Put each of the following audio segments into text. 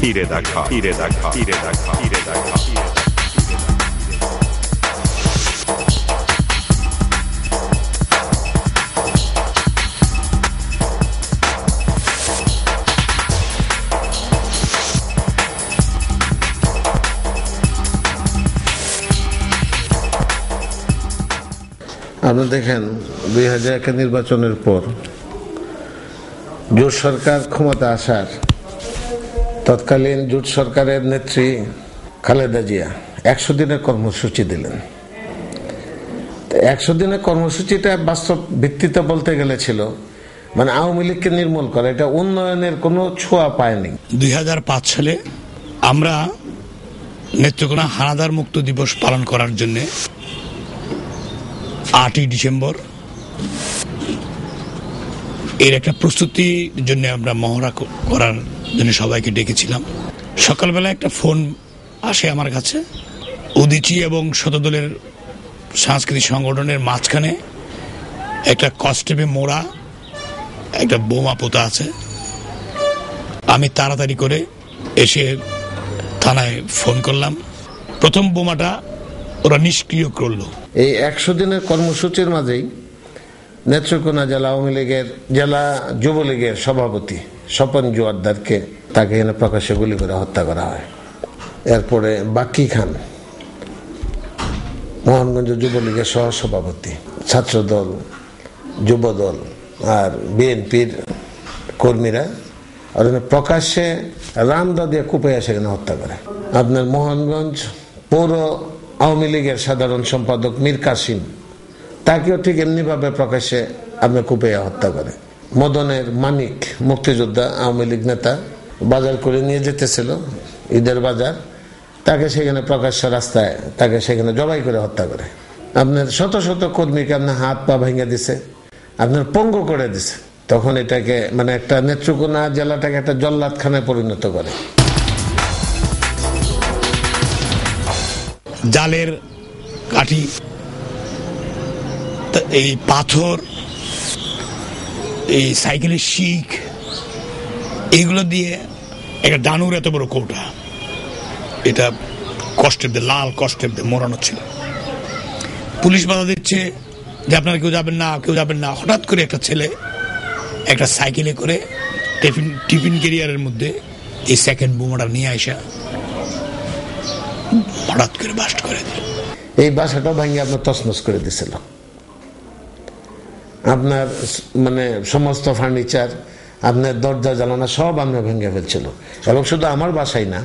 আপনি দেখেন 2001 নির্বাচনের পর জোট সরকার ক্ষমতা আসার তৎকালীন জোট সরকারের নেত্রী খালেদা জিয়া 100 দিনের কর্মসূচি দিলেন। 100 দিনের কর্মসূচিটা বাস্তব ভিত্তিতে বলতে গেলে ছিল মানে আওয়ামী লীগকে নির্মূল করা, এটা উন্নয়নের কোনো ছোঁয়া পায়নি। 2005 সালে আমরা নেত্রকোনা হানাদার মুক্ত দিবস পালন করার জন্য 8ই ডিসেম্বর এর একটা প্রস্তুতির জন্য আমরা মহড়া করার জন্য সবাইকে ডেকেছিলাম। সকালবেলা একটা ফোন আসে আমার কাছে, উদীচী এবং শতদলের সাংস্কৃতিক সংগঠনের মাঝখানে একটা কস্টেপে মোড়া একটা বোমা পোতা আছে। আমি তাড়াতাড়ি করে এসে থানায় ফোন করলাম। প্রথম বোমাটা ওরা নিষ্ক্রিয় করলো। এই 100 দিনের কর্মসূচির মাঝেই নেত্রকোনা জেলা আওয়ামী লীগের জেলা যুবলীগের সভাপতি স্বপন জোয়ারদারকে তাকে এনে প্রকাশ্যে গুলি করে হত্যা করা হয়। এরপরে বাকি খান মোহনগঞ্জ যুবলীগের সহ সভাপতি, ছাত্রদল, যুবদল আর বিএনপির কর্মীরা প্রকাশ্যে রামদা দিয়ে কুপে সেখানে হত্যা করে। আপনার মোহনগঞ্জ পৌর আওয়ামী লীগের সাধারণ সম্পাদক মীর কাসিম তাকেও ঠিক এমনিভাবে প্রকাশ্যে আপনার কুপিয়ে হত্যা করে। মদনের মানিক মুক্তিযোদ্ধা আওয়ামী লীগ নেতা বাজার করে নিয়ে যেতেছিল ঈদের বাজার, তাকে সেখানে প্রকাশ্য রাস্তায় তাকে সেখানে জবাই করে হত্যা করে। আপনার শত শত কর্মীকে আপনার হাত পা ভেঙে দিছে, আপনার পঙ্গু করে দিছে। তখন এটাকে মানে একটা নেত্রকোনা জেলাটাকে একটা জল্লাদখানায় পরিণত করে। জালের কাঠি, এই পাথর, এই সাইকেলের শিক, এইগুলো দিয়ে একটা ডানুর এত বড় কৌটা, এটা কষ্টের দিয়ে লাল কষ্টের দিয়ে মোড়ানো ছিল। পুলিশ বাধা দিচ্ছে যে আপনারা কেউ যাবেন না, কেউ যাবেন না। হঠাৎ করে একটা ছেলে একটা সাইকেলে করে টিফিন ক্যারিয়ারের মধ্যে এই সেকেন্ড বোমাটা নিয়ে আসা হঠাৎ করে বাস্ট করে দিল। এই বাসাটা ভাঙিয়ে আপনার তছনছ করে দিছিল। আপনার মানে সমস্ত ফার্নিচার, আপনার দরজা জানালা সব আপনার ভেঙে ফেলছিল। এবং শুধু আমার বাসাই না,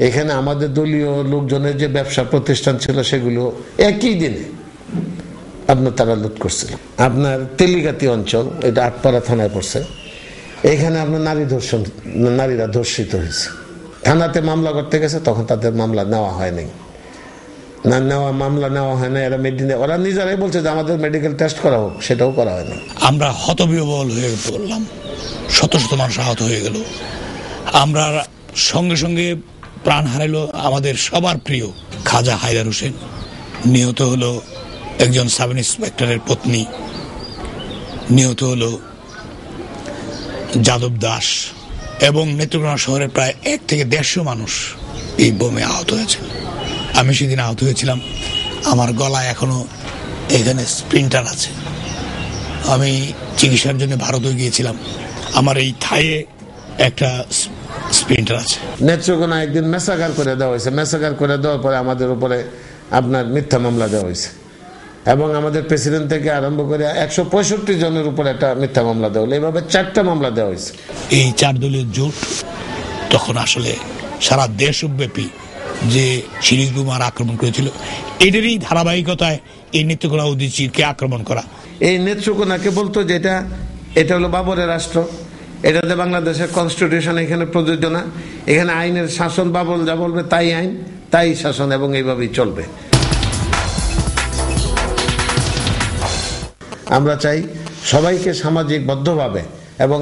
এখানে আমাদের দলীয় লোকজনের যে ব্যবসা প্রতিষ্ঠান ছিল সেগুলো একই দিনে আপনার তারা লুট করছিল। আপনার তেলিগাতি অঞ্চল, এটা আটপাড়া থানায় পড়ছে, এখানে আপনার নারীরা ধর্ষিত হয়েছে। থানাতে মামলা করতে গেছে, তখন তাদের মামলা নেওয়া হয়নি। মামলা নেওয়া হয় না। ওরা নিজেরাই বলছে যে আমাদের মেডিকেল টেস্ট করা হোক, সেটাও করা হয়নি। আমরা হতবিহ্বল হয়ে পড়লাম, শত শত মানুষ আহত হয়ে গেল। আমরা সঙ্গে সঙ্গে প্রাণ হারাইলো আমাদের সবার প্রিয় খাজা হায়দার হোসেন, নিহত হলো একজন সাব ইন্সপেক্টরের পত্নী, নিহত হলো যাদব দাস, এবং নেত্রকোনা শহরের প্রায় 1 থেকে 150 মানুষ এই বোমে আহত হয়েছে। আমি সেদিন আহত হয়েছিলাম, আমার গলায় এখনো এখানে স্প্লিন্টার আছে। আমি চিকিৎসার জন্য ভারতে গিয়েছিলাম, আমার এই থাইয়ে একটা স্প্লিন্টার আছে। নেত্রকোনা একদিন মেসাগার করে দেওয়া হয়েছে। মেসাগার করে দেওয়ার পরে আমাদের উপরে আপনার মিথ্যা মামলা দেওয়া হয়েছে, এবং আমাদের প্রেসিডেন্ট থেকে আরম্ভ করে 165 জনের উপর একটা মিথ্যা মামলা দেওয়া হলো। এইভাবে 4টা মামলা দেওয়া হয়েছে। এই 4 দলীয় জোট তখন আসলে সারা দেশব্যাপী যে সিরিজ বোমার আক্রমণ করেছিল, এটারই ধারাবাহিকতায় এই নেত্রকোনা উদীচীকে আক্রমণ করা। এই নেত্রকোনাকে বলতো যে এটা হলো বাবরের রাষ্ট্র, এটাতে বাংলাদেশের কনস্টিটিউশন এখানে প্রযোজ্য না, এখানে আইনের শাসন, বাবর যা বলবে তাই আইন, তাই শাসন, এবং এইভাবেই চলবে। আমরা চাই সবাইকে সামাজিক বদ্ধভাবে এবং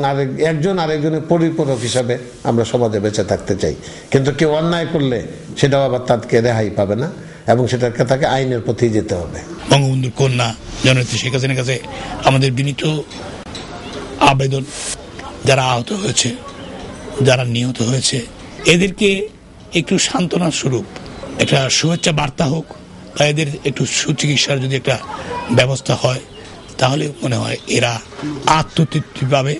একজন আরেকজনের পরিপূরক হিসাবে আমরা সমাজে বেঁচে থাকতে চাই। কিন্তু কেউ অন্যায় করলে সেটাও আবার তাকে রেহাই পাবে না, এবং সেটাকে তাকে আইনের পথে যেতে হবে। বঙ্গবন্ধুর কন্যা জননেত্রী শেখ হাসিনার কাছে আমাদের বিনীত আবেদন, যারা আহত হয়েছে, যারা নিহত হয়েছে, এদেরকে একটু সান্ত্বনা স্বরূপ একটা শুভেচ্ছা বার্তা হোক বা এদের একটু সুচিকিৎসার যদি একটা ব্যবস্থা হয় তাহলে মনে হয় এরা আত্মতৃপ্তি পাবে।